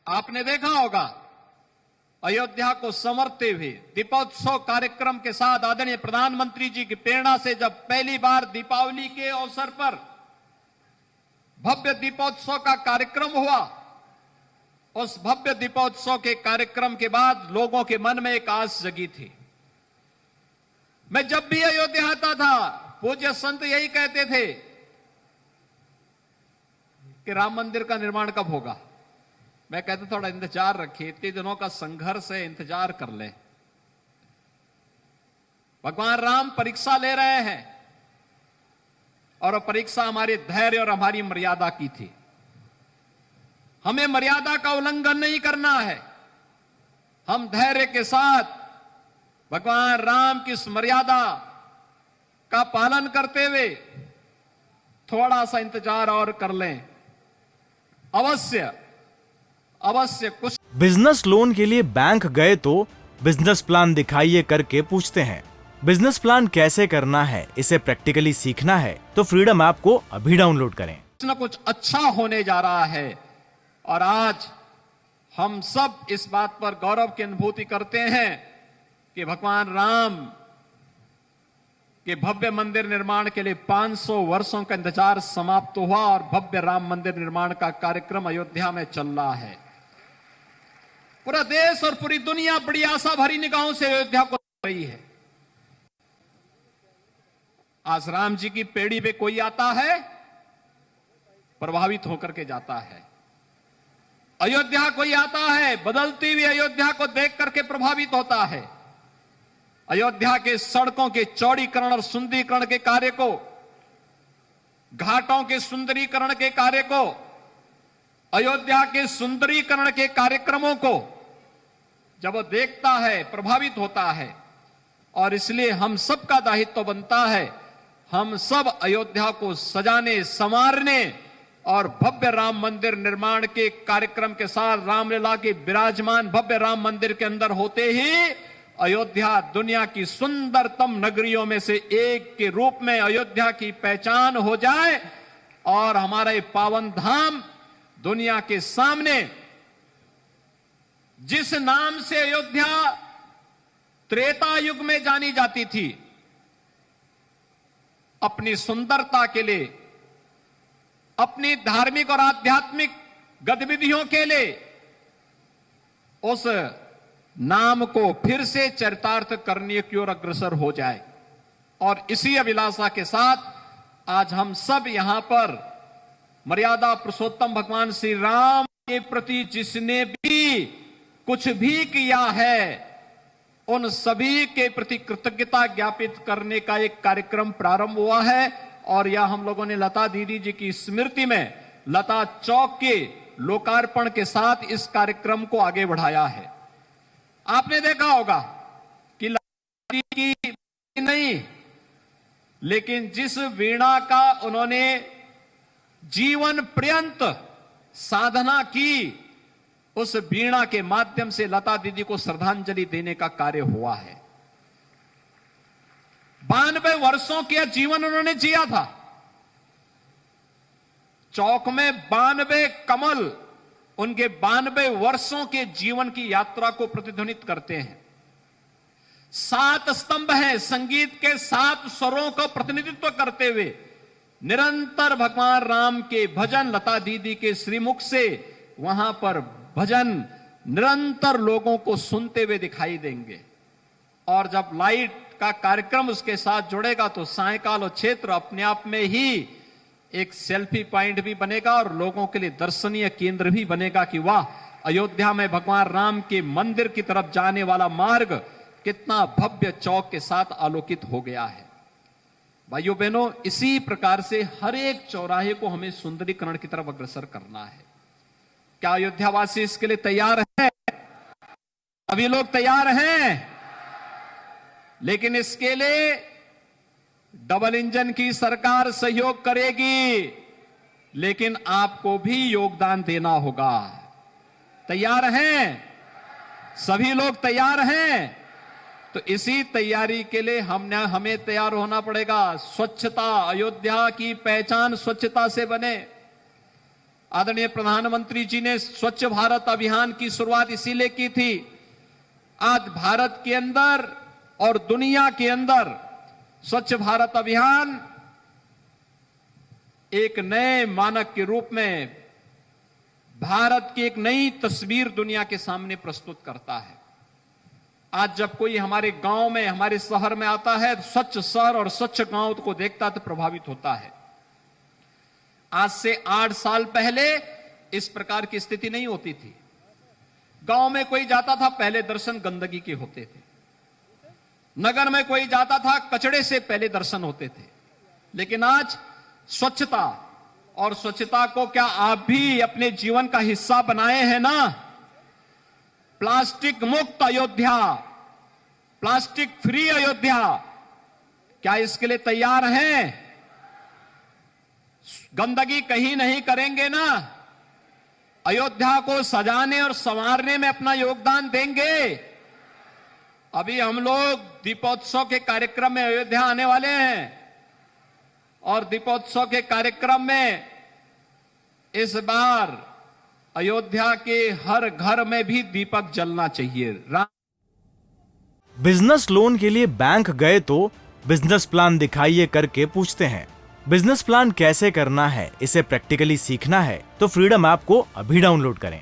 आपने देखा होगा अयोध्या को संवरते हुए दीपोत्सव कार्यक्रम के साथ आदरणीय प्रधानमंत्री जी की प्रेरणा से जब पहली बार दीपावली के अवसर पर भव्य दीपोत्सव का कार्यक्रम हुआ, उस भव्य दीपोत्सव के कार्यक्रम के बाद लोगों के मन में एक आस जगी थी। मैं जब भी अयोध्या आता था, पूज्य संत यही कहते थे कि राम मंदिर का निर्माण कब होगा। मैं कहता थोड़ा इंतजार रखिए, इतने दिनों का संघर्ष है, इंतजार कर ले। भगवान राम परीक्षा ले रहे हैं और परीक्षा हमारे धैर्य और हमारी मर्यादा की थी। हमें मर्यादा का उल्लंघन नहीं करना है। हम धैर्य के साथ भगवान राम की इस मर्यादा का पालन करते हुए थोड़ा सा इंतजार और कर लें। अवश्य कुछ। बिजनेस लोन के लिए बैंक गए तो बिजनेस प्लान दिखाइए करके पूछते हैं। बिजनेस प्लान कैसे करना है, इसे प्रैक्टिकली सीखना है तो फ्रीडम ऐप को अभी डाउनलोड करें। कुछ न कुछ अच्छा होने जा रहा है और आज हम सब इस बात पर गौरव की अनुभूति करते हैं कि भगवान राम के भव्य मंदिर निर्माण के लिए 500 वर्षों का इंतजार समाप्त हुआ और भव्य राम मंदिर निर्माण का कार्यक्रम अयोध्या में चल रहा है। पूरा देश और पूरी दुनिया बड़ी आशा भरी निगाहों से अयोध्या को देख रही है। आज राम जी की पेड़ी पे कोई आता है, प्रभावित होकर के जाता है। अयोध्या कोई आता है, बदलती हुई अयोध्या को देख करके प्रभावित होता है। अयोध्या के सड़कों के चौड़ीकरण और सुंदरीकरण के कार्य को, घाटों के सुंदरीकरण के कार्य को, अयोध्या के सुंदरीकरण के कार्यक्रमों को जब वो देखता है, प्रभावित होता है। और इसलिए हम सबका दायित्व बनता है, हम सब अयोध्या को सजाने, संवारने और भव्य राम मंदिर निर्माण के कार्यक्रम के साथ रामलला के विराजमान भव्य राम मंदिर के अंदर होते ही अयोध्या दुनिया की सुंदरतम नगरियों में से एक के रूप में अयोध्या की पहचान हो जाए और हमारा ये पावन धाम दुनिया के सामने जिस नाम से अयोध्या त्रेता युग में जानी जाती थी, अपनी सुंदरता के लिए, अपनी धार्मिक और आध्यात्मिक गतिविधियों के लिए, उस नाम को फिर से चरितार्थ करने की ओर अग्रसर हो जाए। और इसी अभिलाषा के साथ आज हम सब यहां पर मर्यादा पुरुषोत्तम भगवान श्री राम के प्रति जिसने भी कुछ भी किया है, उन सभी के प्रति कृतज्ञता ज्ञापित करने का एक कार्यक्रम प्रारंभ हुआ है। और यह हम लोगों ने लता दीदी जी की स्मृति में लता चौक के लोकार्पण के साथ इस कार्यक्रम को आगे बढ़ाया है। आपने देखा होगा कि लता दीदी की नहीं, लेकिन जिस वीणा का उन्होंने जीवन पर्यंत साधना की, उस वीणा के माध्यम से लता दीदी को श्रद्धांजलि देने का कार्य हुआ है। 92 वर्षों के जीवन उन्होंने जिया था। चौक में 92 कमल उनके 92 वर्षों के जीवन की यात्रा को प्रतिध्वनित करते हैं। 7 स्तंभ हैं, संगीत के 7 स्वरों का प्रतिनिधित्व करते हुए निरंतर भगवान राम के भजन लता दीदी के श्रीमुख से वहां पर भजन निरंतर लोगों को सुनते हुए दिखाई देंगे। और जब लाइट का कार्यक्रम उसके साथ जुड़ेगा तो सायकाल और क्षेत्र अपने आप में ही एक सेल्फी पॉइंट भी बनेगा और लोगों के लिए दर्शनीय केंद्र भी बनेगा कि वाह, अयोध्या में भगवान राम के मंदिर की तरफ जाने वाला मार्ग कितना भव्य चौक के साथ आलोकित हो गया है। भाइयों बहनों, इसी प्रकार से हर एक चौराहे को हमें सुंदरीकरण की तरफ अग्रसर करना है। क्या अयोध्यावासी इसके लिए तैयार हैं? सभी लोग तैयार हैं? लेकिन इसके लिए डबल इंजन की सरकार सहयोग करेगी, लेकिन आपको भी योगदान देना होगा। तैयार हैं? सभी लोग तैयार हैं? तो इसी तैयारी के लिए हमें तैयार होना पड़ेगा। स्वच्छता, अयोध्या की पहचान स्वच्छता से बने। आदरणीय प्रधानमंत्री जी ने स्वच्छ भारत अभियान की शुरुआत इसीलिए की थी। आज भारत के अंदर और दुनिया के अंदर स्वच्छ भारत अभियान एक नए मानक के रूप में भारत की एक नई तस्वीर दुनिया के सामने प्रस्तुत करता है। आज जब कोई हमारे गांव में, हमारे शहर में आता है, स्वच्छ शहर और स्वच्छ गांव को देखता है तो प्रभावित होता है। आज से 8 साल पहले इस प्रकार की स्थिति नहीं होती थी। गांव में कोई जाता था, पहले दर्शन गंदगी के होते थे। नगर में कोई जाता था, कचड़े से पहले दर्शन होते थे। लेकिन आज स्वच्छता, और स्वच्छता को क्या आप भी अपने जीवन का हिस्सा बनाए हैं ना? प्लास्टिक मुक्त अयोध्या, प्लास्टिक फ्री अयोध्या, क्या इसके लिए तैयार हैं? गंदगी कहीं नहीं करेंगे ना? अयोध्या को सजाने और संवारने में अपना योगदान देंगे। अभी हम लोग दीपोत्सव के कार्यक्रम में अयोध्या आने वाले हैं और दीपोत्सव के कार्यक्रम में इस बार अयोध्या के हर घर में भी दीपक जलना चाहिए। बिजनेस लोन के लिए बैंक गए तो बिजनेस प्लान दिखाइए करके पूछते हैं। बिजनेस प्लान कैसे करना है, इसे प्रैक्टिकली सीखना है तो फ्रीडम ऐप को अभी डाउनलोड करें।